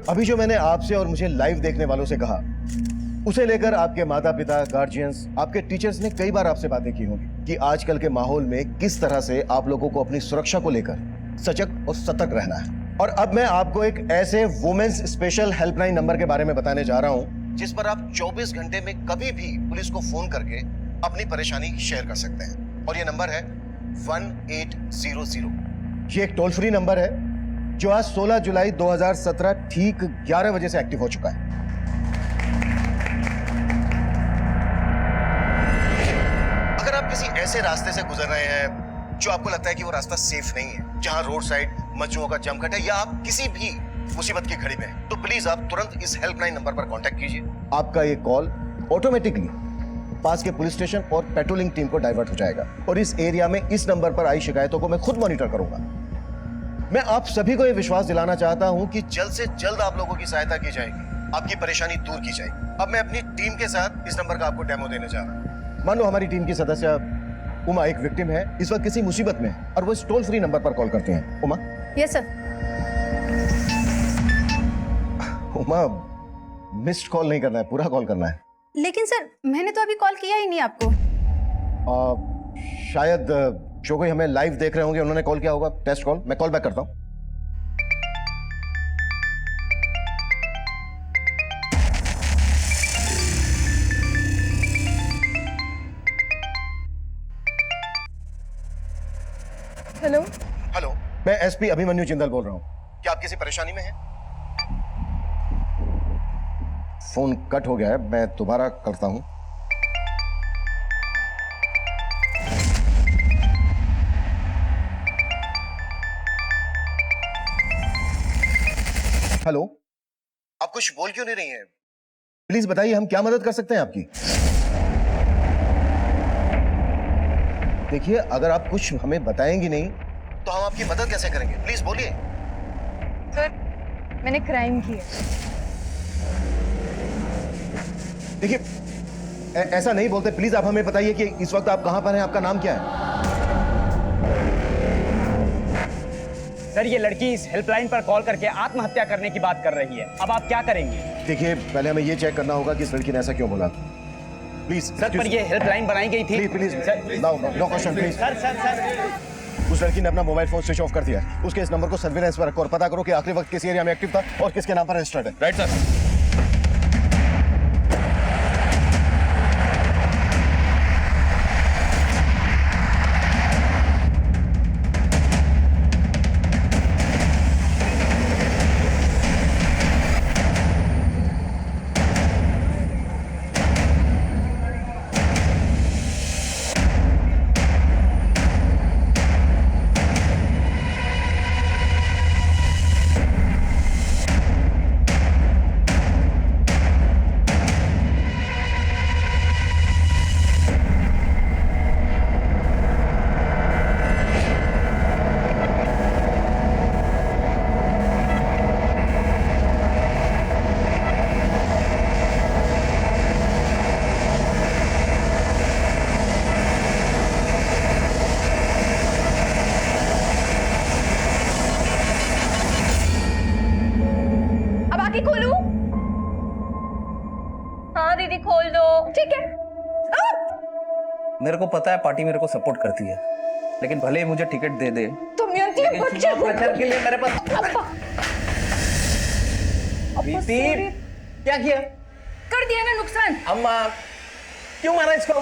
अभी जो मैंने आपसे और मुझे लाइव देखने वालों से कहा, उसे लेकर आपके माता पिता, गार्जियंस, आपके टीचर्स ने कई बार आपसे बातें की होंगी कि आजकल के माहौल में किस तरह से आप लोगों को अपनी सुरक्षा को लेकर सजग और सतर्क रहना है। और अब मैं आपको एक ऐसे वुमेन्स स्पेशल हेल्पलाइन नंबर के बारे में बताने जा रहा हूं जिस पर आप 24 घंटे में कभी भी पुलिस को फोन करके अपनी परेशानी शेयर कर सकते हैं। और ये नंबर है 1800। ये एक टोल फ्री नंबर है जो आज 16 जुलाई 2017 ठीक 11 बजे से एक्टिव हो चुका है। अगर आप किसी ऐसे रास्ते से गुजर रहे हैं जो आपको लगता है कि वो रास्ता सेफ नहीं है, जहां रोड साइड मजनुओं का जमघट है, या आप किसी भी मुसीबत की घड़ी में हैं, तो प्लीज आप तुरंत इस हेल्पलाइन नंबर पर कांटेक्ट कीजिए। आपका ये कॉल ऑटोमेटिकली पास के पुलिस स्टेशन और पेट्रोलिंग टीम को डाइवर्ट हो जाएगा और इस एरिया में इस नंबर पर आई शिकायतों को मैं खुद मॉनिटर करूंगा। मैं आप सभी को यह विश्वास दिलाना चाहता हूं कि जल्द से जल्द आप लोगों की सहायता की जाएगी, आपकी परेशानी दूर की जाएगी। अब मैं अपनी टीम के साथ इस नंबर का आपको डेमो देने जा रहा हूं। मान लो हमारी टीम की सदस्य उमा एक विक्टिम है, इस वक्त किसी मुसीबत में है और वो इस टोल फ्री नंबर पर कॉल करते हैं। Uma. Yes sir. Uma, missed call नहीं करना है, पूरा कॉल करना है। लेकिन सर मैंने तो अभी कॉल किया ही नहीं आपको। शायद जो कोई हमें लाइव देख रहे होंगे उन्होंने कॉल किया होगा, टेस्ट कॉल। मैं कॉल बैक करता हूं। हेलो। हेलो, मैं एसपी अभिमन्यु जिंदल बोल रहा हूं। क्या आप किसी परेशानी में हैं? फोन कट हो गया है, मैं दोबारा करता हूं। हेलो, आप कुछ बोल क्यों नहीं रही हैं? प्लीज बताइए, हम क्या मदद कर सकते हैं आपकी? देखिए, अगर आप कुछ हमें बताएंगी नहीं तो हम आपकी मदद कैसे करेंगे? प्लीज बोलिए। सर मैंने क्राइम किया। देखिए, ऐसा नहीं बोलते। प्लीज आप हमें बताइए कि इस वक्त आप कहां पर हैं, आपका नाम क्या है? सर, ये लड़की इस हेल्पलाइन पर कॉल करके आत्महत्या करने की बात कर रही है। अब आप क्या करेंगे? देखिए, पहले हमें यह चेक करना होगा कि इस लड़की ने ऐसा क्यों बोला। प्लीज सर, पर ये हेल्पलाइन बनाई गई थी। Please no question please. Sir उस लड़की ने अपना मोबाइल फोन स्विच ऑफ कर दिया। उसके इस नंबर को सर्विलेंस पर रखो और पता करो कि आखिरी वक्त किस एरिया में एक्टिव था और किसके नाम पर रजिस्टर्ड है। Right sir. खोलूं? हाँ दीदी खोल दो। ठीक है। मेरे को पता है पार्टी मेरे को सपोर्ट करती है, लेकिन भले ही मुझे टिकट दे दे, तुम लेकिन बच्चे प्रचार के लिए मेरे पास प्रीति क्या किया? कर दिया ना नुकसान। अम्मा क्यों मारा इसको?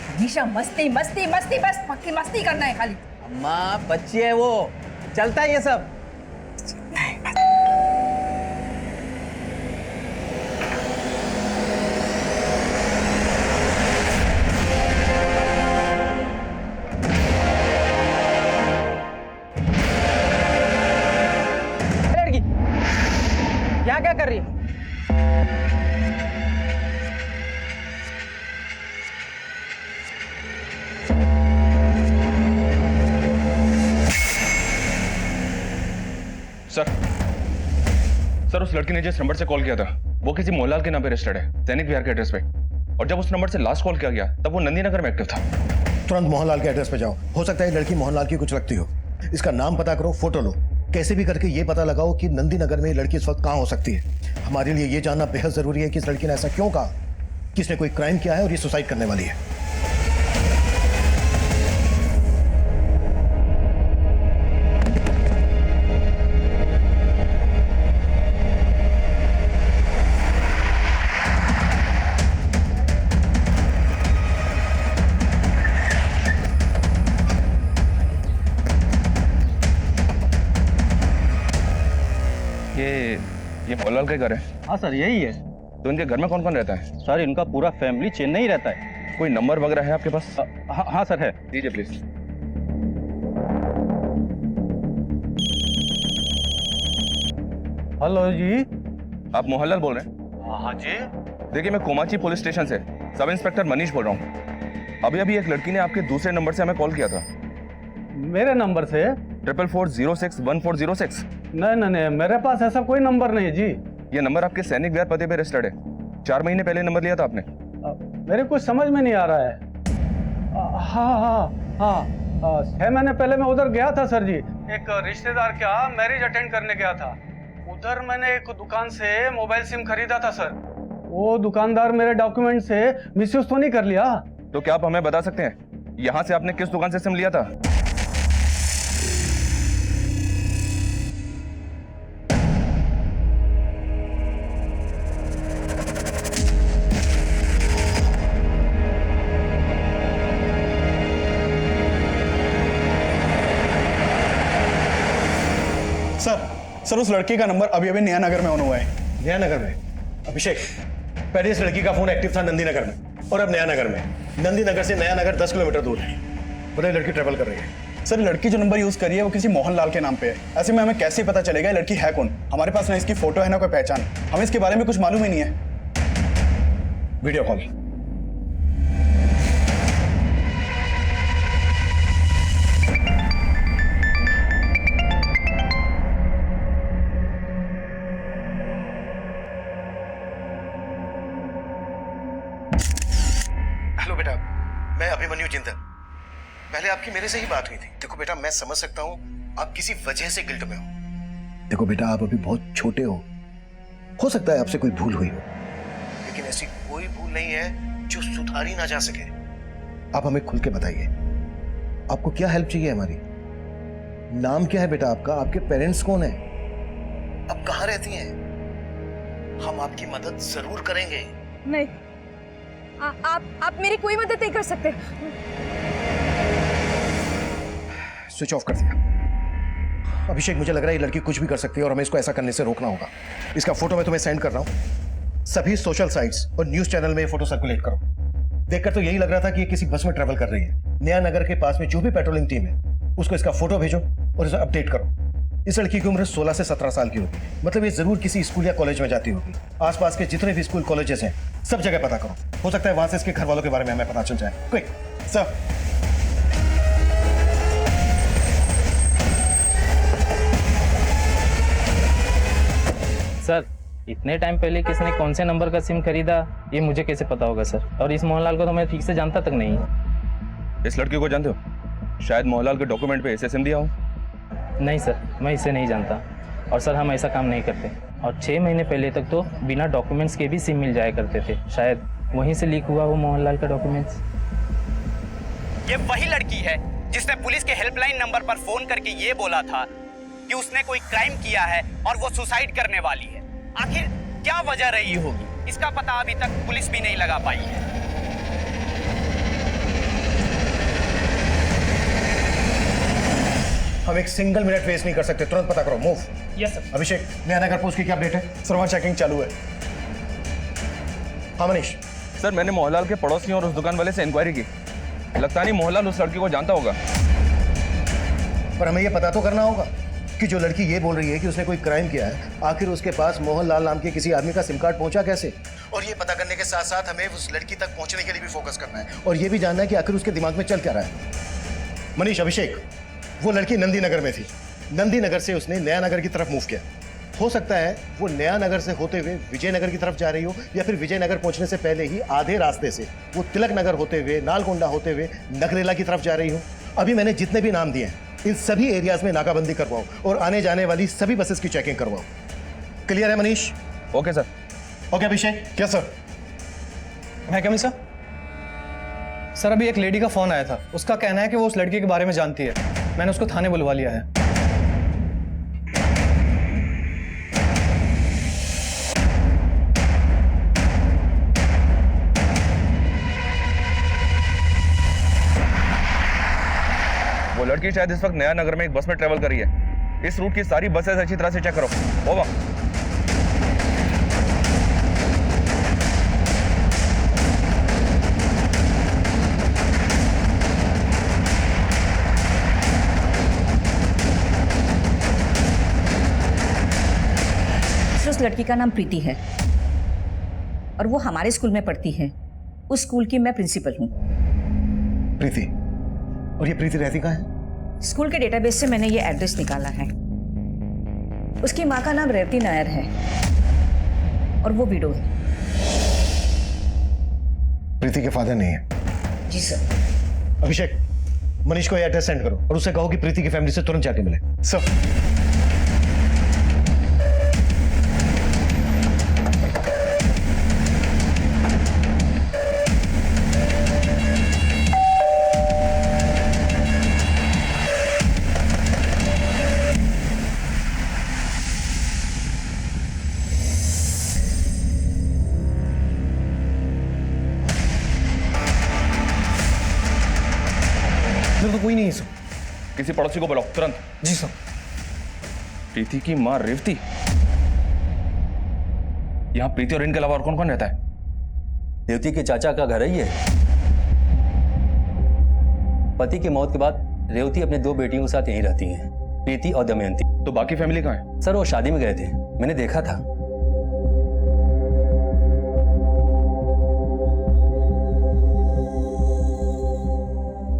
हमेशा मस्ती मस्ती मस्ती, बस पक्की मस्ती करना है खाली। अम्मा बच्ची है वो, चलता है ये सब। क्या कर रही है? सर, उस लड़की ने जिस नंबर से कॉल किया था वो किसी मोहनलाल के नाम पे रजिस्टर्ड है, दैनिक बिहार के एड्रेस पे। और जब उस नंबर से लास्ट कॉल किया गया तब वो नंदी नगर में एक्टिव था। तुरंत मोहनलाल के एड्रेस पे जाओ। हो सकता है लड़की मोहनलाल की कुछ लगती हो। इसका नाम पता करो, फोटो लो कैसे भी करके ये पता लगाओ कि नंदी नगर में ये लड़की इस वक्त कहां हो सकती है। हमारे लिए ये जानना बेहद जरूरी है कि इस लड़की ने ऐसा क्यों कहा, किसने कोई क्राइम किया है और ये सुसाइड करने वाली है। ये मोहनलाल का घर है? हाँ सर, यही है। तो इनके घर में कौन कौन रहता है? सर, इनका पूरा फैमिली चेन्नई रहता है। कोई नंबर वगैरह है आपके पास? हाँ सर, है। दीजिए प्लीज। हेलो जी। आप मोहनलाल बोल रहे हैं? हाँ जी। देखिए, मैं कोमाची पुलिस स्टेशन से सब इंस्पेक्टर मनीष बोल रहा हूँ। अभी अभी एक लड़की ने आपके दूसरे नंबर से हमें कॉल किया था। मेरे नंबर से? 4440614006। नहीं, मेरे पास ऐसा कोई नंबर नहीं है जी। ये नंबर आपके सैनिक विहार पते पे रजिस्टर्ड है। 4 महीने पहले नंबर लिया था आपने। मेरे कुछ समझ में नहीं आ रहा है। हाँ, 6 महीने पहले मैं उधर गया था सर जी। एक रिश्तेदार का मैरिज अटेंड करने गया था। उधर मैंने एक दुकान से मोबाइल सिम खरीदा था सर। वो दुकानदार मेरे डॉक्यूमेंट से मिसयूज तो नहीं कर लिया? तो क्या आप हमें बता सकते हैं यहाँ से आपने किस दुकान से सिम लिया था? सर उस लड़की का नंबर अभी अभी नया नगर में ऑन हुआ है। नया नगर में? अभिषेक, पहले इस लड़की का फोन एक्टिव था नंदी नगर में और अब नया नगर में। नंदी नगर से नया नगर 10 किलोमीटर दूर है। बताइए, लड़की ट्रेवल कर रही है। सर, लड़की जो नंबर यूज करी है वो किसी मोहनलाल के नाम पे है। ऐसे में हमें कैसे पता चलेगा ये लड़की है कौन? हमारे पास ना इसकी फोटो है ना कोई पहचान। हमें इसके बारे में कुछ मालूम ही नहीं है। Video call. हेलो बेटा, मैं अभिमन्यु जिंदल। पहले आपकी मेरे से ही बात हुई थी। देखो बेटा, मैं समझ सकता हूं आप किसी वजह से गिल्ट में हो। देखो बेटा, आप अभी बहुत छोटे हो सकता है आपसे कोई भूल हुई हो, लेकिन ऐसी कोई भूल नहीं है जो सुधारी ना जा सके। आप हमें खुल के बताइए, आपको क्या हेल्प चाहिए हमारी? नाम क्या है बेटा आपका? आपके पेरेंट्स कौन है? आप कहां रहती हैं? हम आपकी मदद जरूर करेंगे। नहीं, आप मेरी कोई मदद नहीं कर सकते। स्विच ऑफ कर दिया। अभिषेक, मुझे लग रहा है ये लड़की कुछ भी कर सकती है और हमें इसको ऐसा करने से रोकना होगा। इसका फोटो मैं तुम्हें सेंड कर रहा हूं। सभी सोशल साइट्स और न्यूज चैनल में ये फोटो सर्कुलेट करो। देखकर तो यही लग रहा था कि ये किसी बस में ट्रेवल कर रही है। नया नगर के पास में जो भी पेट्रोलिंग टीम है उसको इसका फोटो भेजो और इसे अपडेट करो। इस लड़की की उम्र 16 से 17 साल की होगी। मतलब ये जरूर किसी स्कूल या कॉलेज में जाती होगी। आसपास के जितने भी स्कूल कॉलेजेस हैं सब जगह पता करो। हो सकता है वहां से इसके घर वालों के बारे में हमें पता चल जाए। क्विक सर, सर, इतने टाइम पहले किसने कौन से नंबर का सिम खरीदा ये मुझे कैसे पता होगा सर? और इस मोहनलाल को तो मैं ठीक से जानता तक नहीं हूँ। इस लड़की को जानते हो? शायद मोहनलाल के डॉक्यूमेंट पे ऐसे सिम दिया हो। नहीं सर, मैं इसे नहीं जानता। और सर, हम ऐसा काम नहीं करते। और 6 महीने पहले तक तो बिना डॉक्यूमेंट्स के भी सिम मिल जाया करते थे। शायद वहीं से लीक हुआ वो मोहनलाल का डॉक्यूमेंट्स। ये वही लड़की है जिसने पुलिस के हेल्पलाइन नंबर पर फोन करके ये बोला था कि उसने कोई क्राइम किया है और वो सुसाइड करने वाली है। आखिर क्या वजह रही होगी, इसका पता अभी तक पुलिस भी नहीं लगा पाई है। हम एक सिंगल मिनट वेस्ट नहीं कर सकते, तुरंत पता करो। मूव। Yes sir. अभिषेक, नया नगर पोस्ट की क्या अपडेट है? सर वहाँ चेकिंग चालू है। हाँ मनीष। सर, मैंने मोहनलाल के पड़ोसियों और उस दुकान वाले से इंक्वायरी की। लगता नहीं मोहनलाल उस लड़की को जानता होगा। पर हमें यह पता तो करना होगा कि जो लड़की ये बोल रही है कि उसने कोई क्राइम किया है, आखिर उसके पास मोहनलाल नाम के किसी आदमी का सिम कार्ड पहुंचा कैसे? और ये पता करने के साथ साथ हमें उस लड़की तक पहुंचने के लिए भी फोकस करना है और ये भी जानना है कि आखिर उसके दिमाग में चल क्या रहा है। मनीष, अभिषेक, वो लड़की नंदी नगर में थी। नंदी नगर से उसने नया नगर की तरफ मूव किया। हो सकता है वो नया नगर से होते हुए विजयनगर की तरफ जा रही हो, या फिर विजयनगर पहुंचने से पहले ही आधे रास्ते से वो तिलक नगर होते हुए, नालगोंडा होते हुए नगरेला की तरफ जा रही हो। अभी मैंने जितने भी नाम दिए हैं इन सभी एरियाज में नाकाबंदी करवाओ और आने जाने वाली सभी बसेस की चेकिंग करवाओ। क्लियर है Manish? Okay sir. Okay Abhishek. क्या सर? मैं कमी सर? सर अभी एक लेडी का फोन आया था, उसका कहना है कि वो उस लड़के के बारे में जानती है। मैंने उसको थाने बुलवा लिया है। वो लड़की शायद इस वक्त नया नगर में एक बस में ट्रेवल कर रही है। इस रूट की सारी बसेस अच्छी तरह से चेक करो। ओवर। उस लड़की का नाम प्रीति है और वो हमारे स्कूल में पढ़ती है। उस स्कूल की मैं प्रिंसिपल हूँ। प्रीति? और ये प्रीति रहती कहाँ है? स्कूल के डेटाबेस से मैंने ये एड्रेस निकाला है। उसकी माँ का नाम रेवती नायर है और वो विडो है। प्रीति के फादर नहीं है? जी सर। अभिषेक, मनीष को ये एड्रेस सेंड करो और उससे कहो कि प्रीति की फैमिली से तुरंत जाके मिले। सर। मेरे तो कोई नहीं है सर। किसी पड़ोसी को बुलाओ तुरंत। जी सर। प्रीति की माँ रेवती? यहाँ प्रीति और इनके अलावा और कौन कौन रहता है? रेवती के चाचा का घर है ये। पति की मौत के बाद रेवती अपने 2 बेटियों के साथ यहीं रहती हैं, प्रीति और दमयंती। तो बाकी फैमिली कहाँ है? सर वो शादी में गए थे, मैंने देखा था।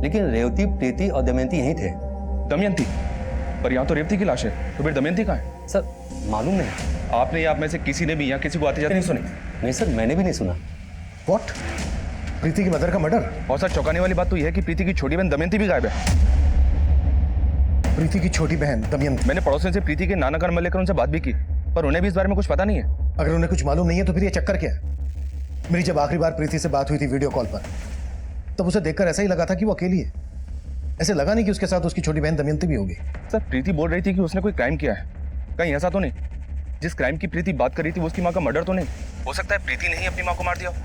लेकिन रेवती, प्रीति और दमयंती यहीं थे। दमयंती? पर यहाँ तो रेवती की लाश है, तो फिर दमयंती कहाँ है? सर मालूम नहीं। आपने आप में से किसी ने भी यहाँ किसी को आते जाते नहीं सुनी? नहीं सर, मैंने भी नहीं सुना। व्हाट? प्रीति की मदर का मर्डर? और सर चौंकाने वाली बात तो यह है कि प्रीति की छोटी बहन दमयंती भी गायब है। प्रीति की छोटी बहन दमयंती? मैंने पड़ोसियों से प्रीति के नाना घर में लेकर उनसे बात भी की, पर उन्हें भी इस बारे में कुछ पता नहीं है। अगर उन्हें कुछ मालूम नहीं है तो फिर ये चक्कर क्या है? मेरी जब आखिरी बार प्रीति से बात हुई थी वीडियो कॉल पर, तब उसे देखकर ऐसा ही लगा था कि वो अकेली है। ऐसे लगा नहीं कि उसके साथ उसकी छोटी बहन दमयंती भी होगी। सर प्रीति बोल रही थी कि उसने कोई क्राइम किया है। कहीं ऐसा तो नहीं जिस क्राइम की प्रीति बात कर रही थी वो उसकी माँ का मर्डर तो नहीं? हो सकता है प्रीति ने ही अपनी माँ को मार दिया हो।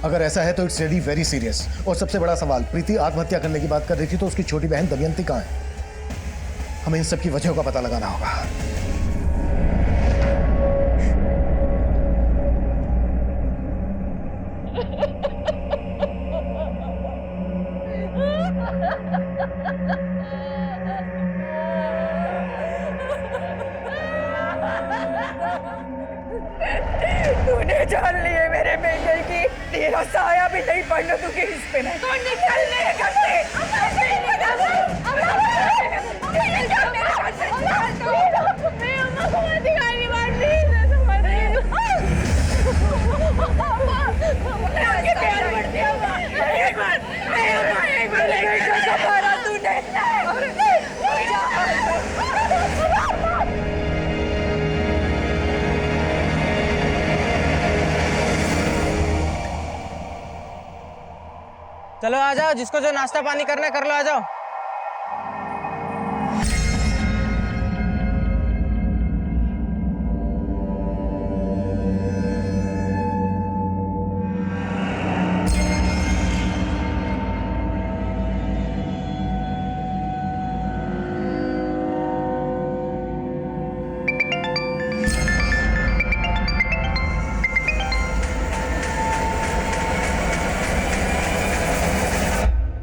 अगर ऐसा है तो इट्स रियली वेरी सीरियस। और सबसे बड़ा सवाल, प्रीति आत्महत्या करने की बात कर रही थी तो उसकी छोटी बहन दमयंती कहाँ है? हमें इन सब की वजहों का पता लगाना होगा। तूने जान लिए मेरे बेटे की, तेरा साया भी नहीं पड़ने दूंगी इस पे। नहीं तो निकल मेरे घर से। चलो आ जाओ, जिसको जो नाश्ता पानी करना है कर लो, आ जाओ।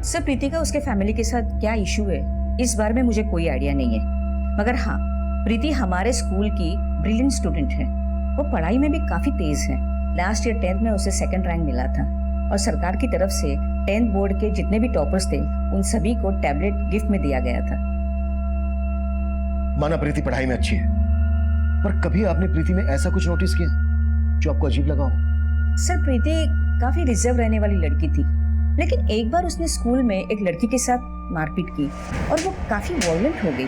सर प्रीति का उसके फैमिली के साथ क्या इशू है इस बारे में मुझे कोई आइडिया नहीं है, मगर हाँ प्रीति हमारे स्कूल की ब्रिलियंट स्टूडेंट है। वो पढ़ाई में भी काफी तेज है। लास्ट ईयर 10th में उसे 2nd रैंक मिला था और सरकार की तरफ से 10th बोर्ड के जितने भी टॉपर्स थे उन सभी को टैबलेट गिफ्ट में दिया गया था। माना प्रीति पढ़ाई में अच्छी है, पर कभी आपने प्रीति में ऐसा कुछ नोटिस किया जो आपको अजीब लगा हो? सर प्रीति काफी रिजर्व रहने वाली लड़की थी, लेकिन एक बार उसने स्कूल में एक लड़की के साथ मारपीट की और वो काफी वॉयलेंट हो गई।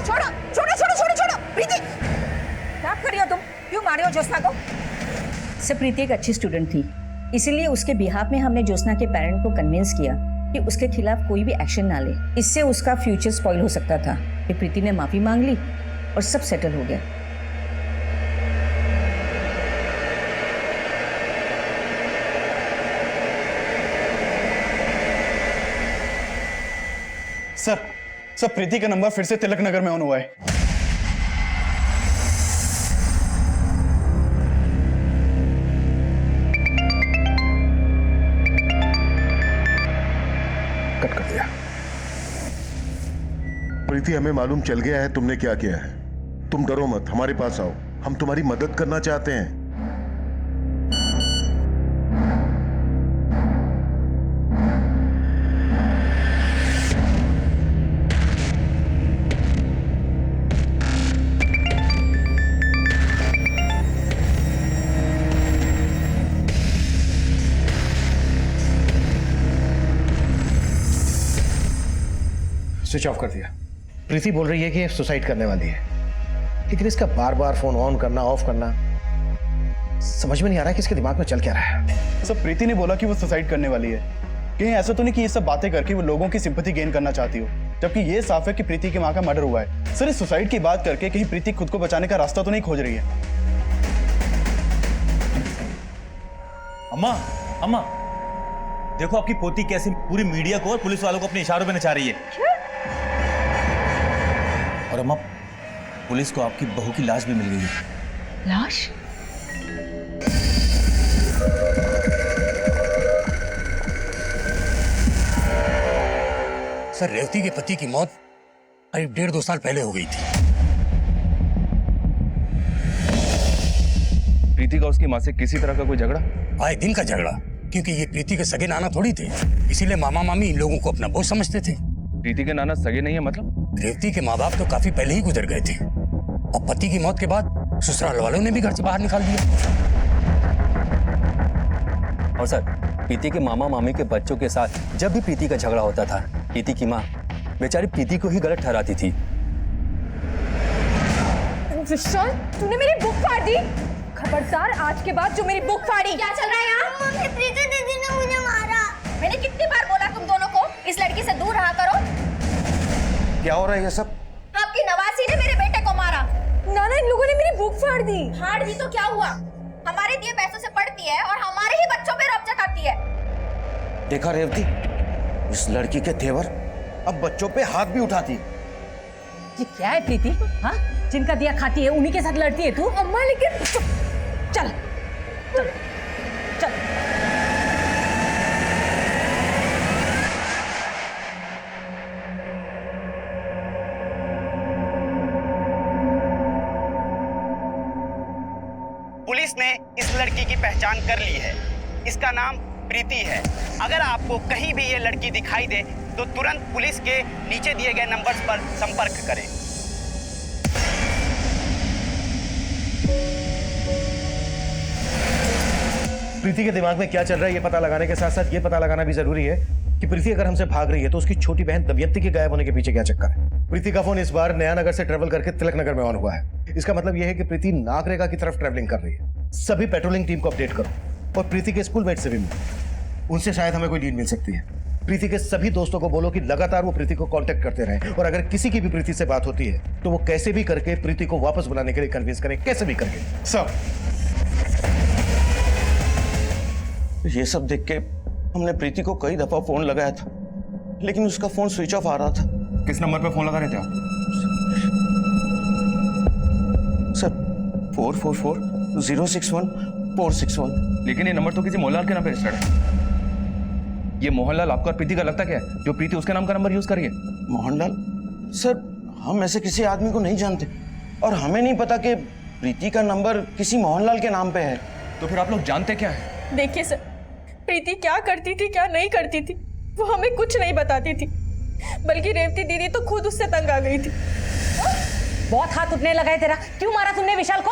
छोड़ो छोड़ो छोड़ो छोड़ो छोड़ो प्रीति, क्या कर रही हो तुम? क्यों मारे हो ज्योत्सना को? सर प्रीति एक अच्छी स्टूडेंट थी, इसीलिए उसके बिहाफ में हमने ज्योत्सना के पेरेंट को कन्विंस किया कि उसके खिलाफ कोई भी एक्शन ना ले। इससे उसका फ्यूचर स्पॉइल हो सकता था। फिर प्रीति ने माफी मांग ली और सब सेटल हो गया। सर प्रीति का नंबर फिर से तिलक नगर में ऑन हुआ है। कट कर दिया। प्रीति, हमें मालूम चल गया है तुमने क्या किया है। तुम डरो मत, हमारे पास आओ, हम तुम्हारी मदद करना चाहते हैं। स्विच ऑफ कर दिया। प्रीति बोल रही है कि सुसाइड करने वाली है, लेकिन इसका बार बार फोन ऑन करना ऑफ करना समझ में नहीं आ रहा है कि इसके दिमाग में चल क्या रहा है। सर प्रीति ने बोला कि वो सुसाइड करने वाली है। कहीं ऐसा तो नहीं कि ये सब बातें करके वो लोगों की सिंपैथी गेन करना चाहती हो, जबकि ये साफ है कि प्रीति की माँ का मर्डर हुआ है। सर इस सुसाइड की बात करके कहीं प्रीति खुद को बचाने का रास्ता तो नहीं खोज रही है? अम्मा अम्मा देखो आपकी पोती कैसे पूरी मीडिया को और पुलिस वालों को अपने इशारों पे नचा रही है। और अम्मा पुलिस को आपकी बहू की लाश भी मिल गई है। लाश? सर रेवती के पति की मौत करीब 1.5-2 साल पहले हो गई थी। प्रीति का उसकी माँ से किसी तरह का कोई झगड़ा? आए दिन का झगड़ा, क्योंकि ये प्रीति के सगे नाना थोड़ी थे, इसीलिए मामा मामी इन लोगों को अपना बोझ समझते थे। प्रीति के नाना सगे नहीं है मतलब? रेवती के माँ बाप तो काफी पहले ही गुजर गए थे और पति की मौत के बाद ससुराल वालों ने भी घर से बाहर निकाल दिया। और सर प्रीति के मामा मामी के बच्चों के साथ जब भी प्रीति का झगड़ा होता था, प्रीति की माँ बेचारी प्रीति को ही गलत ठहराती थी। विशाल, तूने मेरी बुक फाड़ दी। खबरदार, आज के बाद जो मेरी बुक फाड़ी। क्या चल रहा है यहाँ? मम्मी, प्रीति दीदी ने मुझे मारा। मैंने कितनी बार बोला तुम दोनों को इस लड़की से दूर रहा करो। क्या हो रहा है ये सब? आपकी नवासी ने मेरे बेटे को मारा। नाना, इन लोगों ने मेरी बुक फाड़ दी। फाड़ दी तो क्या हुआ? हमारे दिए पैसों से पढ़ती है और हमारे ही बच्चों पे रौब जताती है। देखा रेवती, इस लड़की के तेवर अब बच्चों पे हाथ भी उठाती। ये क्या है प्रीति? हाँ, जिनका दिया खाती है उन्हीं के साथ लड़ती है तू? अम्मा लेकिन चल चल चल। पुलिस ने इस लड़की की पहचान कर ली है। इसका नाम प्रीति है। अगर आपको कहीं भी ये लड़की दिखाई दे तो तुरंत पुलिस के नीचे दिए गए नंबर्स पर संपर्क करें। प्रीति के दिमाग में क्या चल रहा है ये पता लगाने के साथ साथ ये पता लगाना भी जरूरी है कि प्रीति अगर हमसे भाग रही है तो उसकी छोटी बहन दमयंती के गायब होने के पीछे क्या चक्कर है। प्रीति का फोन इस बार नया नगर से ट्रेवल करके तिलक नगर में ऑन हुआ है। इसका मतलब यह है कि प्रीति नागरेगा की तरफ ट्रेवलिंग कर रही है। सभी पेट्रोलिंग टीम को अपडेट करो और प्रीति के स्कूलमेट से भी मिलो, उनसे शायद हमें कोई लीड मिल सकती है। प्रीति के सभी दोस्तों को बोलो कि लगातार वो प्रीति को कांटेक्ट करते रहें और अगर किसी की भी प्रीति से बात होती है तो वो कैसे भी करके प्रीति को वापस बुलाने के लिए कन्विंस करें, कैसे भी करके। सर ये सब देख के हमने प्रीति को कई दफा फोन लगाया था, लेकिन उसका फोन स्विच ऑफ आ रहा था। किस नंबर पे फोन लगा रहे थे आप? सर 444-061-461। लेकिन ये नंबर तो किसी मोहनलाल के नाम पे रजिस्टर्ड है। ये मोहनलाल आपका और प्रीति का लगता क्या है जो प्रीति उसके नाम का नंबर यूज कर रही है? मोहनलाल? सर हम ऐसे किसी आदमी को नहीं जानते और हमें नहीं पता कि प्रीति का नंबर किसी मोहनलाल के नाम पे है। तो फिर आप लोग जानते क्या है? देखिए सर, प्रीति क्या करती थी क्या नहीं करती थी वो हमें कुछ नहीं बताती थी, बल्कि रेवती दीदी तो खुद उससे तंग आ गई थी। बहुत हाथ उठने लगा है तेरा। क्यों मारा तुमने विशाल को?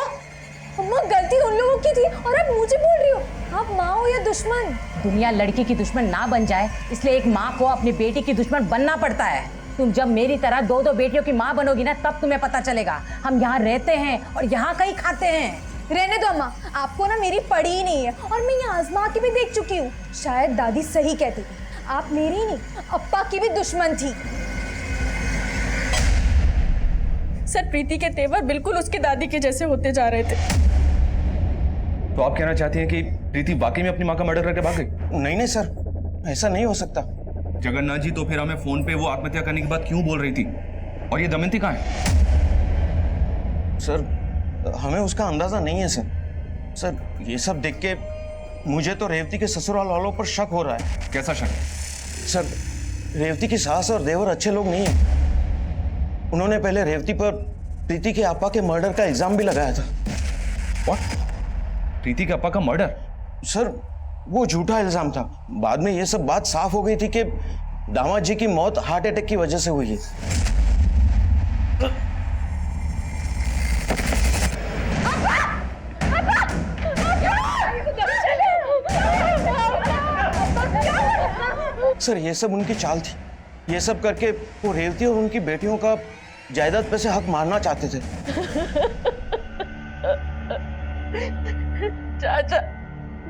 अम्मा गलती उन लोगों की थी और आप मुझे बोल रही हो। आप माँ हो या दुश्मन? दुनिया लड़की की दुश्मन ना बन जाए इसलिए एक माँ को अपनी बेटी की दुश्मन बनना पड़ता है। तुम जब मेरी तरह दो दो बेटियों की माँ बनोगी ना तब तुम्हें पता चलेगा। हम यहाँ रहते हैं और यहाँ कहीं खाते हैं। रहने दो अम्मा, आपको ना मेरी पड़ी ही नहीं है और मैं ये आजमा के भी देख चुकी हूँ। शायद दादी सही कहती थी, आप मेरी ही नहीं अप्पा की भी दुश्मन थी। सर प्रीति के तेवर बिल्कुल उसकी दादी के जैसे होते जा रहे थे। तो आप कहना चाहती हैं कि प्रीति वाकई में अपनी माँ का मर्डर करके भाग गई? नहीं नहीं सर, ऐसा नहीं हो सकता। जगन्नाथ जी, तो फिर हमें फोन पे वो आत्महत्या करने की बात क्यों बोल रही थी? और ये दमयंती कहाँ है? सर हमें उसका अंदाजा नहीं है सर। सर ये सब देख के मुझे तो रेवती के ससुराल वालों पर शक हो रहा है। कैसा शक? सर रेवती की सास और देवर अच्छे लोग नहीं है। उन्होंने पहले रेवती पर प्रीति के आपा के मर्डर का इल्जाम भी लगाया था। What? प्रीति के आपा का मर्डर? सर वो झूठा इल्जाम था। बाद में ये सब बात साफ हो गई थी कि दामाद जी की मौत हार्ट अटैक की वजह से हुई है। सर ये सब उनकी चाल थी। ये सब करके वो रेवती और उनकी बेटियों का जायदाद पे से हक मारना चाहते थे। चाचा,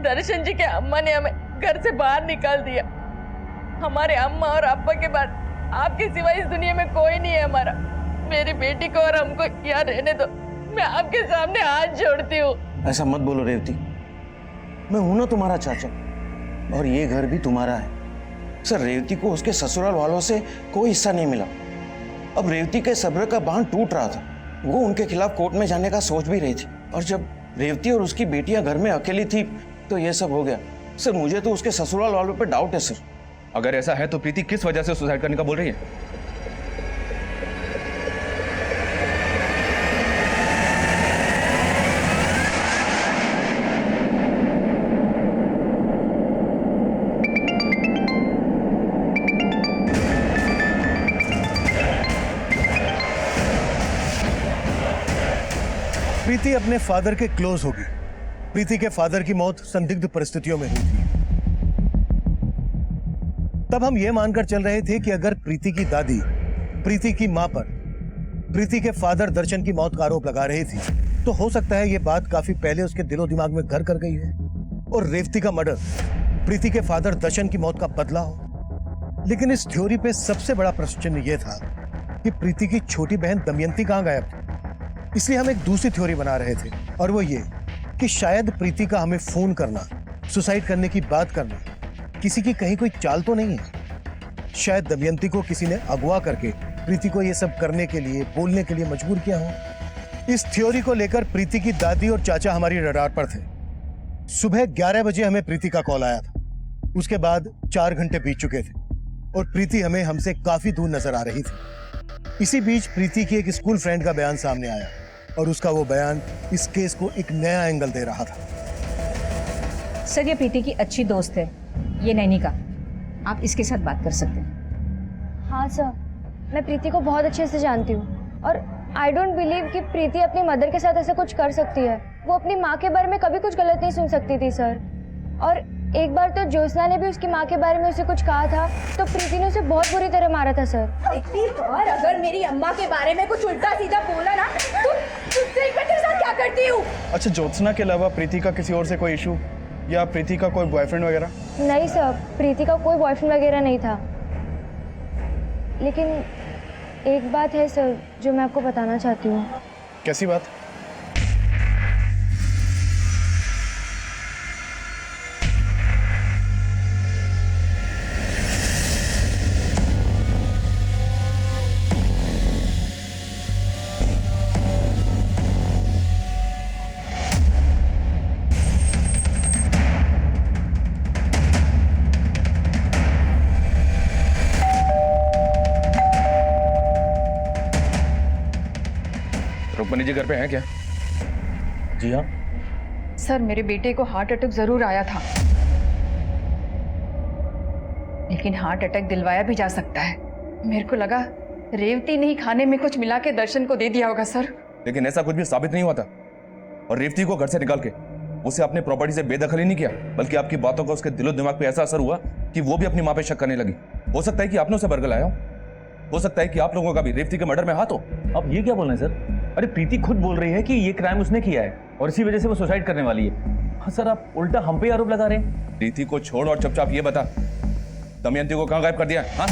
दर्शन जी के अम्मा ने हमें घर से बाहर निकाल दिया। हमारे अम्मा और अब्बा के बाद आपके सिवा इस दुनिया में कोई नहीं है हमारा। मेरी बेटी को और हमको यहाँ रहने दो। मैं आपके सामने हाथ जोड़ती हूँ। ऐसा मत बोलो रेवती, मैं हूं ना तुम्हारा चाचा और ये घर भी तुम्हारा है। सर रेवती को उसके ससुराल वालों से कोई हिस्सा नहीं मिला। अब रेवती के सब्र का बांध टूट रहा था। वो उनके खिलाफ कोर्ट में जाने का सोच भी रही थी और जब रेवती और उसकी बेटियां घर में अकेली थी तो ये सब हो गया। सर मुझे तो उसके ससुराल वालों पे डाउट है सर। अगर ऐसा है तो प्रीति किस वजह से सुसाइड करने का बोल रही है? प्रीति अपने फादर के क्लोज होगी। प्रीति के फादर की मौत संदिग्ध परिस्थितियों में हुई थी। तब हम यह मानकर चल रहे थे कि अगर प्रीति की दादी प्रीति की मां पर प्रीति के फादर दर्शन की मौत का आरोप लगा रही थी तो हो सकता है यह बात काफी पहले उसके दिलो दिमाग में घर कर गई हो और रेवती का मर्डर प्रीति के फादर दर्शन की मौत का बदला हो। लेकिन इस थ्योरी पे सबसे बड़ा प्रश्न चिन्ह यह था कि प्रीति की छोटी बहन दमयंती कहां गायब थी। इसलिए हम एक दूसरी थ्योरी बना रहे थे और वो ये कि शायद प्रीति का हमें फोन करना, सुसाइड करने की बात करना किसी की कहीं कोई चाल तो नहीं है। शायद दमयंती को किसी ने अगवा करके प्रीति को ये सब करने के लिए, बोलने के लिए मजबूर किया हो। इस थ्योरी को लेकर प्रीति की दादी और चाचा हमारी रडार पर थे। सुबह 11 बजे हमें प्रीति का कॉल आया था। उसके बाद 4 घंटे बीत चुके थे और प्रीति हमें हमसे काफी दूर नजर आ रही थी। इसी बीच प्रीति की एक स्कूल फ्रेंड का बयान सामने आया और उसका वो बयान इस केस को एक नया एंगल दे रहा था। सर ये प्रीति की अच्छी दोस्त है, ये नैनिका। आप इसके साथ बात कर सकते हैं। हाँ सर, मैं प्रीति को बहुत अच्छे से जानती हूँ और आई डोंट बिलीव कि प्रीति अपनी मदर के साथ ऐसा कुछ कर सकती है। वो अपनी माँ के बारे में कभी कुछ गलत नहीं सुन सकती थी सर। और एक बार तो ज्योत्सना ने भी उसकी माँ के बारे में उसे कुछ कहा था तो प्रीति ने उसे बहुत बुरी तरह मारा था सर। इतनी बार अगर मेरी अम्मा के बारे में कुछ उल्टा सीधा बोला ना तो देख मैं तेरे साथ क्या करती हूँ। अच्छा, ज्योत्सना के अलावा प्रीति का किसी और से कोई इशू या प्रीति का कोई बॉयफ्रेंड वगैरह? नहीं सर, प्रीति का कोई बॉयफ्रेंड वगैरह नहीं था। लेकिन एक बात है सर जो मैं आपको बताना चाहती हूँ। कैसी बात? रुक्मणी जी घर पे हैं क्या? जी हाँ सर, मेरे बेटे को हार्ट अटैक जरूर आया था, लेकिन हार्ट अटैक दिलवाया भी जा सकता है। मेरे को लगा रेवती ने ही खाने में कुछ मिला के दर्शन को दे दिया होगा सर। लेकिन ऐसा कुछ भी साबित नहीं हुआ था। और रेवती को घर से निकाल के उसे अपने प्रॉपर्टी से बेदखल नहीं किया, बल्कि आपकी बातों का उसके दिलो दिमाग पे ऐसा असर हुआ कि वो भी अपनी माँ पे शक करने लगी। हो सकता है कि आपने उसे बरगलाया हो सकता है कि आप लोगों का भी रेवती के मर्डर में हाथ हो। अब ये क्या बोल रहे हैं सर? अरे प्रीति खुद बोल रही है कि ये क्राइम उसने किया है और इसी वजह से वो सुसाइड करने वाली है। हाँ सर, आप उल्टा हम पे आरोप लगा रहे हैं। प्रीति को छोड़ और चुपचाप ये बता, दमयंती को कहाँ गायब कर दिया? हाँ,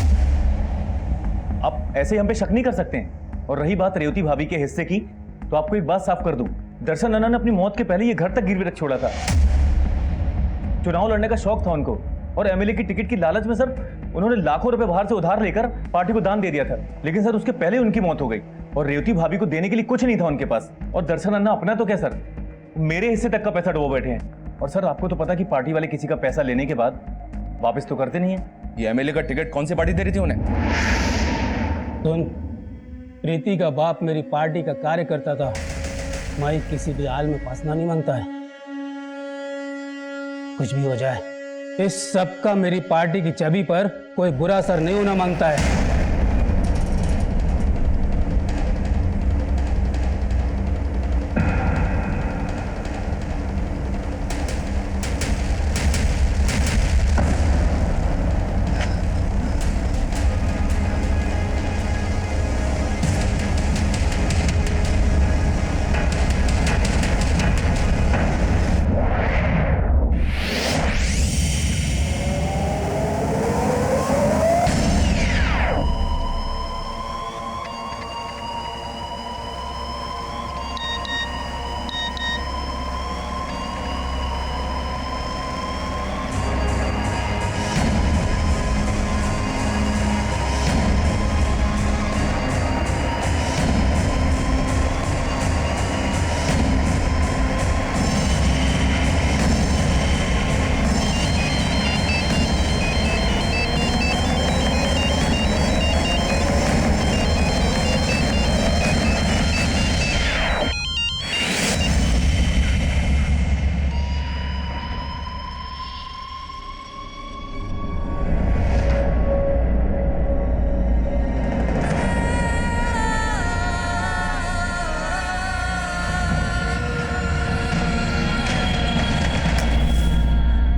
आप ऐसे हम पे शक नहीं कर सकते हैं। और रही बात रेवती भाभी के हिस्से की, तो आपको एक बात साफ कर दूं, दर्शन नन्ना ने अपनी मौत के पहले ये घर तक गिरवी रख छोड़ा था। चुनाव लड़ने का शौक था उनको और एमएलए की टिकट की लालच में सर उन्होंने लाखों रुपए बाहर से उधार लेकर पार्टी को दान दे दिया था। लेकिन सर उसके पहले उनकी मौत हो गई और रेवती भाभी को देने के लिए कुछ नहीं था उनके पास। और दर्शन नन्ना अपना तो क्या सर, मेरे हिस्से तक का पैसा डुबो बैठे हैं। और सर आपको तो पता कि पार्टी वाले किसी का पैसा लेने के बाद वापस तो करते नहीं है। ये एमएलए का टिकट कौन सी पार्टी दे रही थी उन्हें? सुन, प्रीति का बाप मेरी पार्टी का कार्यकर्ता था। माई किसी भी हाल में फंसना नहीं मांगता है। कुछ भी हो जाए, इस सब का मेरी पार्टी की छवि पर कोई बुरा असर नहीं होना मांगता है।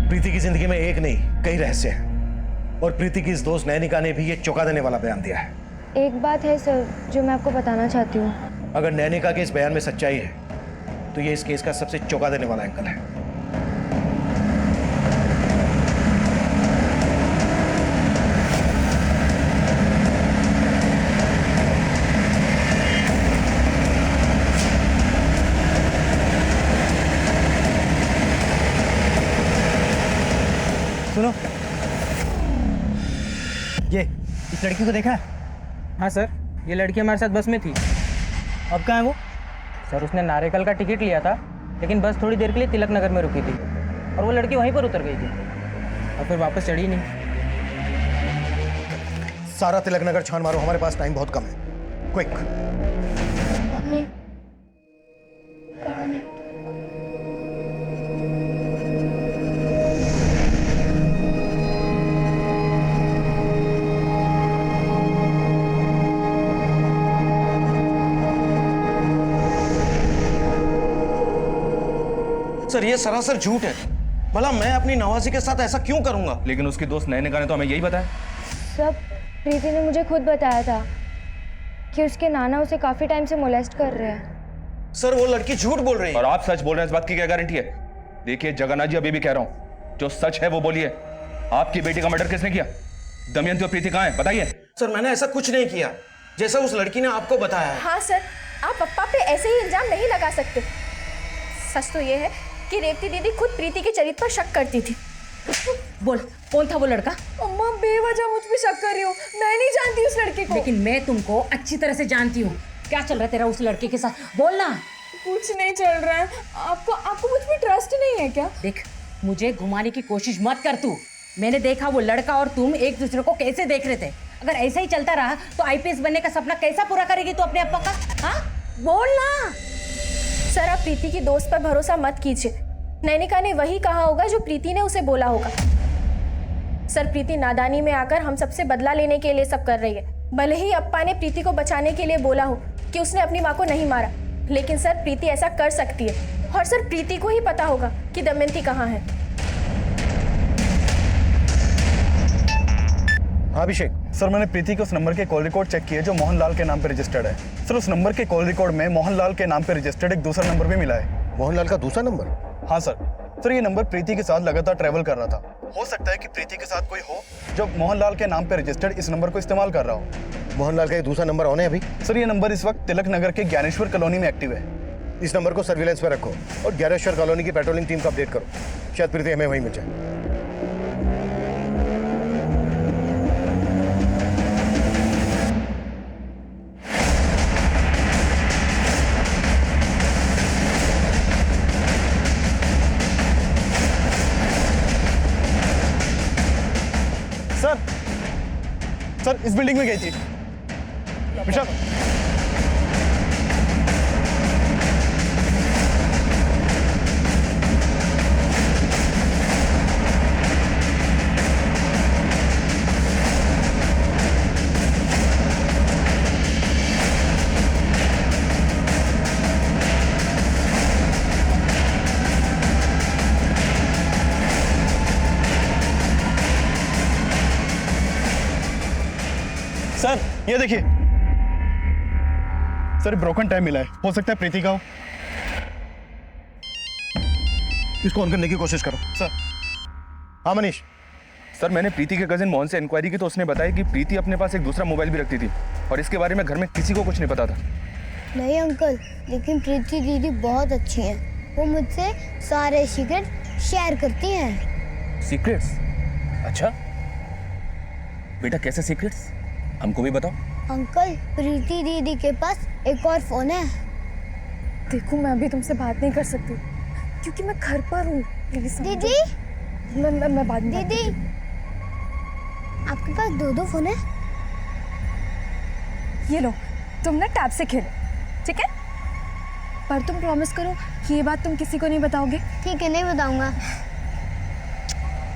प्रीति की जिंदगी में एक नहीं कई रहस्य हैं और प्रीति की इस दोस्त नैनिका ने भी ये चौंका देने वाला बयान दिया है। एक बात है सर जो मैं आपको बताना चाहती हूँ। अगर नैनिका के इस बयान में सच्चाई है तो ये इस केस का सबसे चौंका देने वाला एंगल है। सुनो, ये इस लड़की को देखा है? हाँ सर, ये लड़की हमारे साथ बस में थी। अब कहाँ है वो? सर उसने नारिकल का टिकट लिया था, लेकिन बस थोड़ी देर के लिए तिलक नगर में रुकी थी और वो लड़की वहीं पर उतर गई थी और फिर वापस चढ़ी नहीं। सारा तिलक नगर छान मारो, हमारे पास टाइम बहुत कम है। क्विक। सर ये सरासर झूठ है। भला मैं अपनी नवाजी के साथ ऐसा क्यों करूंगा? लेकिन उसकी दोस्त नैनिका ने तो हमें यही बताया। सब प्रीति ने मुझे खुद बताया था कि उसके नाना उसे काफी टाइम से मोलेस्ट कर रहे हैं। सर वो लड़की झूठ बोल रही है। और आप सच बोल रहे हैं, इस बात की क्या गारंटी है? देखिए जगन्नाथ जी, अभी भी कह रहा हूं, जो सच है वो बोलिए। आपकी बेटी का मर्डर किसने किया? दमयंती और प्रीति कहाँ है, बताइए। सर मैंने ऐसा कुछ नहीं किया जैसा उस लड़की ने आपको बताया है। हाँ सर, आप पप्पा पे ऐसे ही इल्जाम नहीं लगा सकते। सच तो ये है कि रेवती दीदी खुद प्रीति के चरित्र पर शक करती थी। बोल, कौन था वो लड़का? अम्मा बेवजह मुझ पे शक कर रही हो, मैं नहीं जानती उस लड़के को। लेकिन मैं तुमको अच्छी तरह से जानती हूँ। क्या चल रहा है तेरा उस लड़के के साथ? बोलना। कुछ नहीं चल रहा है। आपको मुझ पे ट्रस्ट नहीं है क्या? देख, मुझे घुमाने की कोशिश मत कर तू। मैंने देखा वो लड़का और तुम एक दूसरे को कैसे देख रहे थे। अगर ऐसा ही चलता रहा तो आईपीएस बनने का सपना कैसा पूरा करेगी तू अपने अप्पा का? हाँ, बोलना। सर आप प्रीति की दोस्त पर भरोसा मत कीजिए। नैनिका ने वही कहा होगा जो प्रीति ने उसे बोला होगा। सर प्रीति नादानी में आकर हम सबसे बदला लेने के लिए सब कर रही है। भले ही अप्पा ने प्रीति को बचाने के लिए बोला हो कि उसने अपनी माँ को नहीं मारा, लेकिन सर प्रीति ऐसा कर सकती है और सर प्रीति को ही पता होगा कि दमयंती कहाँ है। हाँ अभिषेक सर, मैंने प्रीति के उस नंबर के कॉल रिकॉर्ड चेक किए जो मोहनलाल के नाम पे रजिस्टर्ड है। सर उस नंबर के कॉल रिकॉर्ड में मोहनलाल के नाम पे रजिस्टर्ड एक दूसरा नंबर भी मिला है। मोहनलाल का दूसरा नंबर? हाँ सर ये नंबर प्रीति के साथ लगातार ट्रैवल कर रहा था। हो सकता है कि प्रीति के साथ कोई हो जो मोहनलाल के नाम पे रजिस्टर्ड इस नंबर को इस्तेमाल कर रहा हो। मोहनलाल का ये दूसरा नंबर ऑन है अभी? सर ये नंबर इस वक्त तिलक नगर के ज्ञानेश्वर कॉलोनी में एक्टिव है। इस नंबर को सर्विलेंस पे रखो और ज्ञानेश्वर कॉलोनी की पेट्रोलिंग टीम को अपडेट करो, शायद प्रीति हमें वहीं मिल जाए। सर इस बिल्डिंग में गई थी। विशाल सर ये देखिए सर, ब्रोकन टाइम मिला है, हो सकता है प्रीति का हो। इसको ऑन करने की कोशिश करो सर। हाँ मनीष। सर मैंने प्रीति के कजिन मोहन से इंक्वायरी की तो उसने बताया कि प्रीति अपने पास एक दूसरा मोबाइल भी रखती थी और इसके बारे में घर में किसी को कुछ नहीं पता था। नहीं अंकल, लेकिन प्रीति दीदी बहुत अच्छी हैं। वो मुझसे सारे सीक्रेट शेयर करती हैं। सीक्रेट्स? अच्छा बेटा, कैसे सीक्रेट्स? हमको भी बताओ। अंकल प्रीति दीदी के पास एक और फोन है। देखो मैं अभी तुमसे बात नहीं कर सकती क्योंकि मैं घर पर हूँ। दीदी मैं बात नहीं। दीदी आपके पास दो फोन है? ये लो, तुम ना टैब से खेलो, ठीक है? पर तुम प्रॉमिस करो कि ये बात तुम किसी को नहीं बताओगे। ठीक है, नहीं बताऊंगा।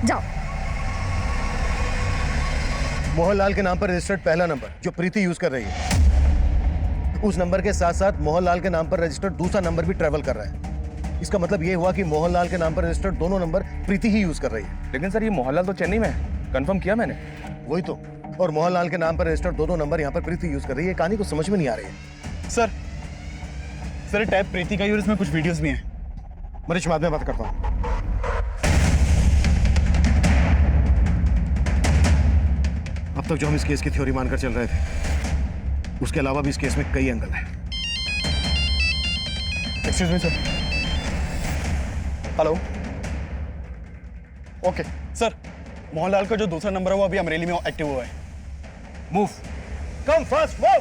जाओ। मोहनलाल के नाम पर रजिस्टर्ड पहला नंबर जो प्रीति यूज कर रही है, उस नंबर के साथ साथ मोहनलाल के नाम पर रजिस्टर्ड दूसरा नंबर भी ट्रेवल कर रहा है। इसका मतलब ये हुआ कि मोहनलाल के नाम पर रजिस्टर्ड दोनों नंबर प्रीति ही यूज कर रही है। लेकिन सर ये मोहनलाल तो चेन्नई में है, कंफर्म किया मैंने। वही तो, और मोहनलाल के नाम पर रजिस्टर्ड दोनों नंबर यहाँ पर प्रीति यूज कर रही है। कहानी को समझ में नहीं आ रही है। सर टैब प्रीति का ही और इसमें कुछ वीडियोस भी हैं। मनीष बाद में बात करता हूँ। अब तक जो हम इस केस की थ्योरी मानकर चल रहे थे, उसके अलावा भी इस केस में कई एंगल हैं। Excuse me sir. Hello. Okay sir, Mohanlal का जो दूसरा नंबर है वो अभी अमरेली में एक्टिव हुआ है। Move, come fast, move.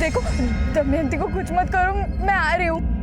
देखो दमयंती को कुछ मत करो, मैं आ रही हूँ।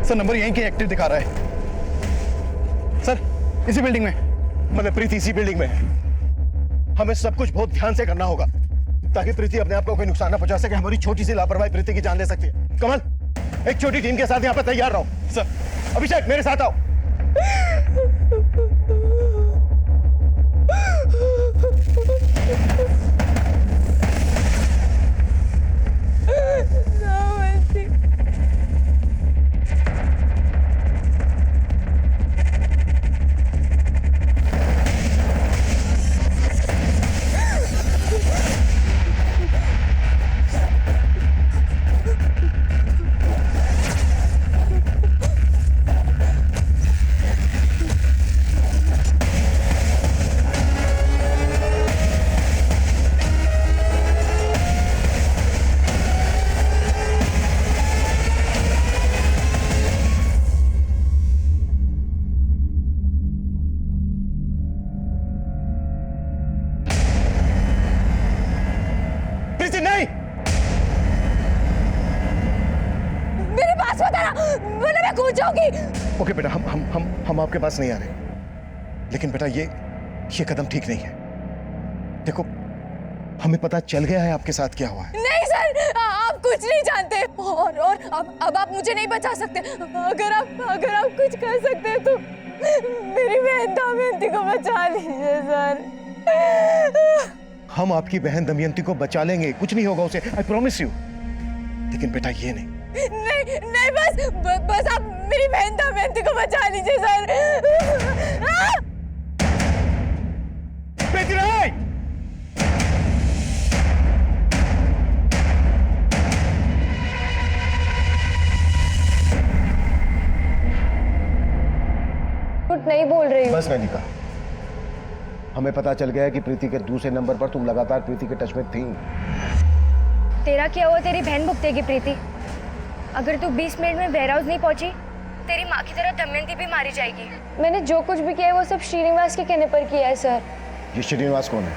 सर नंबर यहीं के एक्टिव दिखा रहा है। सर इसी बिल्डिंग में। मतलब प्रीति इसी बिल्डिंग में है। हमें सब कुछ बहुत ध्यान से करना होगा ताकि प्रीति अपने आप को कोई नुकसान ना पहुंचा सके। हमारी छोटी सी लापरवाही प्रीति की जान ले सकती है। कमल, एक छोटी टीम के साथ यहाँ पर तैयार रहो। सर। अभिषेक मेरे साथ आओ। होगी। ओके बेटा, हम आपके पास नहीं आ रहे, लेकिन बेटा ये कदम ठीक नहीं है। देखो, हमें पता चल गया है आपके साथ क्या हुआ है। नहीं सर, आप कुछ नहीं जानते और अब आप मुझे नहीं बचा सकते। अगर आप कुछ कर सकते हैं तो मेरी बहन दमयंती को बचा लीजिए सर। हम आपकी बहन दमयंती को बचा लेंगे, कुछ नहीं होगा उसे, आई प्रॉमिस यू। लेकिन बेटा ये नहीं, बस आप मेरी बहन दमयंती को बचा लीजिए सर। प्रीति राय! कुछ नहीं बोल रही हूँ। बस नैनिका, हमें पता चल गया है कि प्रीति के दूसरे नंबर पर तुम लगातार प्रीति के टच में थी। तेरा क्या हुआ तेरी बहन भुगतेगी प्रीति। अगर तू 20 मिनट में वेयर हाउस नहीं पहुंची, तेरी माँ की तरह दमयंती भी मारी जाएगी। मैंने जो कुछ भी किया है वो सब श्रीनिवास के कहने पर किया है सर। ये श्रीनिवास कौन है?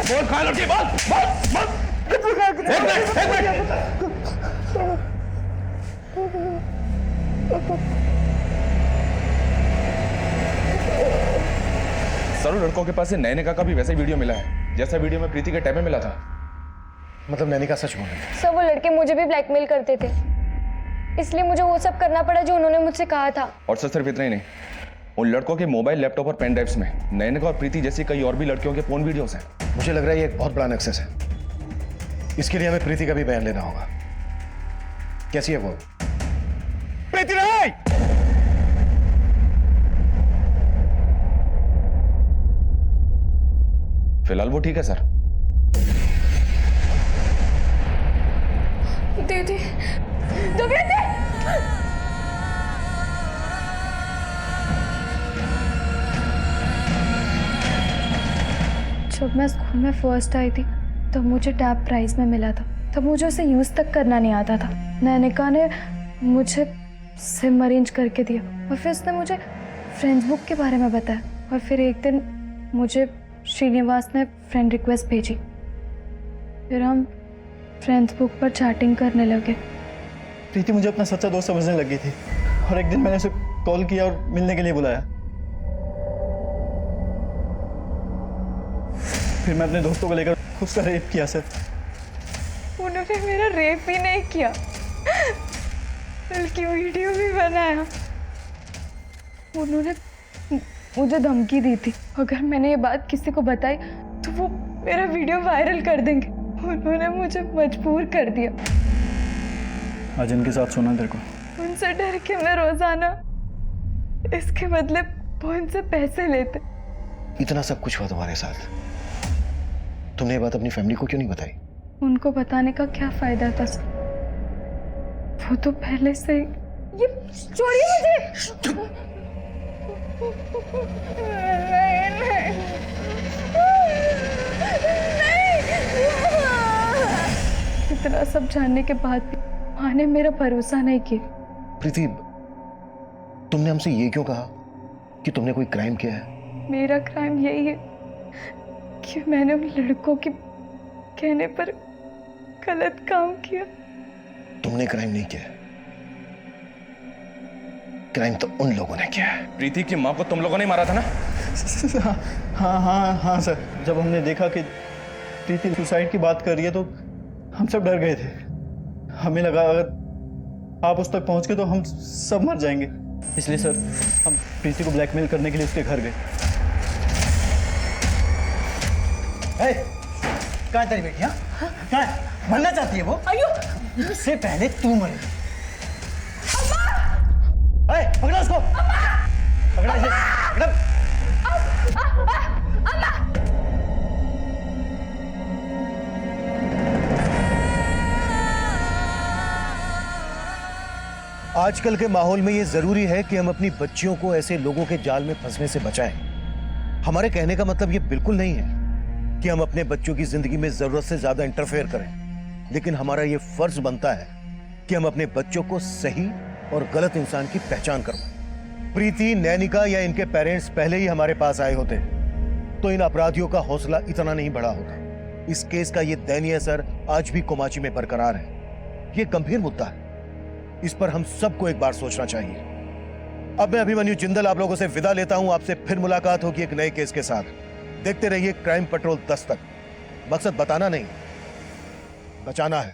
बोल कहाँ लड़की, बोल बोल बोल। एक मिनट। सर, लड़कों के पास से नैनिका का भी वैसा ही वीडियो मिला है जैसा वीडियो में प्रीति के टैब में मिला था। मतलब नैनिका सच बोल रही है? सर, वो लड़के मुझे भी ब्लैकमेल करते थे, इसलिए मुझे वो सब करना पड़ा जो उन्होंने मुझसे कहा था। और सर, सिर्फ इतना ही नहीं, उन लड़कों के मोबाइल, लैपटॉप और पेन ड्राइव्स में नैनिका और प्रीति जैसी कई और भी लड़कियों के फोन वीडियोस हैं। मुझे लग रहा है ये एक बहुत बड़ा नक्सस है। इसके लिए हमें प्रीति का भी बयान लेना होगा। कैसी है वो? प्रीति राय! फिलहाल वो ठीक है सर। दीदी, दमयंती! जब मैं स्कूल में फर्स्ट आई थी तब मुझे टैब प्राइज में मिला था। तब मुझे उसे यूज़ तक करना नहीं आता था। नैनिका ने मुझे सिम अरेंज करके दिया और फिर उसने मुझे फ्रेंड्स बुक के बारे में बताया और फिर एक दिन मुझे श्रीनिवास ने फ्रेंड रिक्वेस्ट भेजी। फिर हम फ्रेंड्स बुक पर चैटिंग करने लगे। प्रीति मुझे अपना सच्चा दोस्त समझने लगी थी और एक दिन मैंने उसे कॉल किया और मिलने के लिए बुलाया। फिर मैं अपने दोस्तों को लेकर उसका रेप किया सर। उन्होंने मेरा रेप ही नहीं किया बल्कि वीडियो भी बनाया। उन्होंने मुझे धमकी दी थी, अगर मैंने ये बात किसी को बताई तो वो मेरा वीडियो वायरल कर देंगे। उन्होंने मुझे मजबूर कर दिया। आज इनके साथ सोना तेरे को। उनसे डर के मैं रोजाना इसके बदले वो इनसे पैसे लेते। इतना सब कुछ हुआ तुम्हारे साथ, तुमने ये बात अपनी फैमिली को क्यों नहीं बताई? उनको बताने का क्या फायदा था सर? वो तो पहले से ही। ये छोड़िए मुझे। इतना सब जानने के बाद भी माँ ने मेरा भरोसा नहीं किया। प्रीति, तुमने हमसे ये क्यों कहा कि तुमने कोई क्राइम किया है? मेरा क्राइम यही है कि मैंने उन लड़कों के कहने पर गलत काम किया। तुमने क्राइम नहीं किया, क्राइम तो उन लोगों ने किया है। प्रीति की माँ को तुम लोगों ने मारा था ना? हाँ सर। जब हमने देखा कि प्रीति सुसाइड की बात कर रही है तो हम सब डर गए थे। हमें लगा अगर आप उस तक पहुंच गए तो हम सब मर जाएंगे, इसलिए सर हम प्रीति को ब्लैकमेल करने के लिए उसके घर गए। कहाँ तेरी बेटी? हाँ, कहाँ है? मरना चाहती है वो? अयो! इससे पहले तू मरे। पकड़ा उसको। पकड़ा इसे। पकड़ा। आजकल के माहौल में ये जरूरी है कि हम अपनी बच्चियों को ऐसे लोगों के जाल में फंसने से बचाएं। हमारे कहने का मतलब ये बिल्कुल नहीं है कि हम अपने बच्चों की जिंदगी में जरूरत से ज्यादा इंटरफेयर करें, लेकिन हमारा ये फर्ज बनता है कि हम अपने बच्चों को सही और गलत इंसान की पहचान करवाएं। प्रीति, नैनिका या इनके पेरेंट्स पहले ही हमारे पास आए होते तो इन अपराधियों का हौसला इतना नहीं बढ़ा होता। इस केस का ये दयनीय असर आज भी कोमाची में बरकरार है। ये गंभीर मुद्दा है, इस पर हम सबको एक बार सोचना चाहिए। अब मैं अभिमन्यु जिंदल आप लोगों से विदा लेता हूं। आपसे फिर मुलाकात होगी एक नए केस के साथ। देखते रहिए क्राइम पेट्रोल 10 तक। मकसद बताना नहीं, बचाना है।